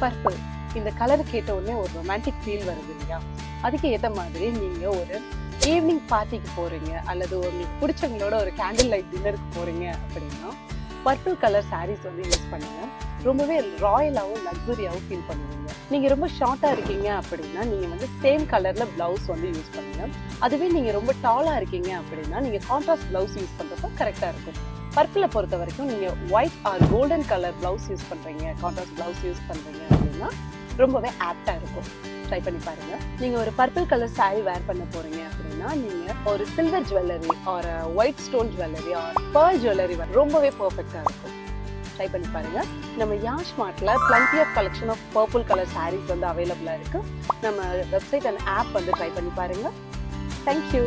Purple இந்த colour கேட்ட உடனே ஒரு ரொமான்டிக் ஃபீல் வருது இல்லையா? அதுக்கு ஏற்ற மாதிரி நீங்க ஒரு ஈவினிங் பார்ட்டிக்கு போறீங்க அல்லது உங்களுக்கு பிடிச்சவங்களோட ஒரு கேண்டில் லைட் டின்னருக்கு போறீங்க அப்படின்னா பர்பிள் கலர் சாரீஸ் வந்து யூஸ் பண்ணுங்க. ரொம்பவே ராயலாகவும் லக்ஸரியாகவும் ஃபீல் பண்ணுவீங்க. நீங்க ரொம்ப ஷார்ட்டா இருக்கீங்க அப்படின்னா நீங்க வந்து சேம் கலர்ல பிளவுஸ் வந்து யூஸ் பண்ணுங்க. அதுவே நீங்க ரொம்ப டாலா இருக்கீங்க அப்படின்னா நீங்க கான்ட்ராஸ்ட் பிளவுஸ் யூஸ் பண்றப்ப கரெக்டா இருக்கும். பர்பிளை பொறுத்த வரைக்கும் நீங்க white R golden colour blouse use பண்றீங்க, கான்ட்ராஸ்ட் பிளவுஸ் யூஸ் பண்றீங்க அப்படின்னா ரொம்பவே ஆப்டா இருக்கும். ட்ரை பண்ணி பாருங்க. நீங்க ஒரு பர்பிள் கலர் சாரி வேர் பண்ண போறீங்க அப்படின்னா நீங்க ஒரு சில்வர் ஜுவல்லரி ஒரு ஒயிட் ஸ்டோன் ஜுவல்லரி ஒரு pearl ஜுவல்லரி ரொம்பவே பெர்ஃபெக்ட்டா இருக்கும். ட்ரை பண்ணி பாருங்க. நம்ம யாஷ் மார்ட்ல plenty of collection of purple colour saris வந்து அவைலபிளா இருக்கு. நம்ம வெப்சைட் அண்ட் ஆப் வந்து ட்ரை பண்ணி பாருங்க. தேங்க்யூ.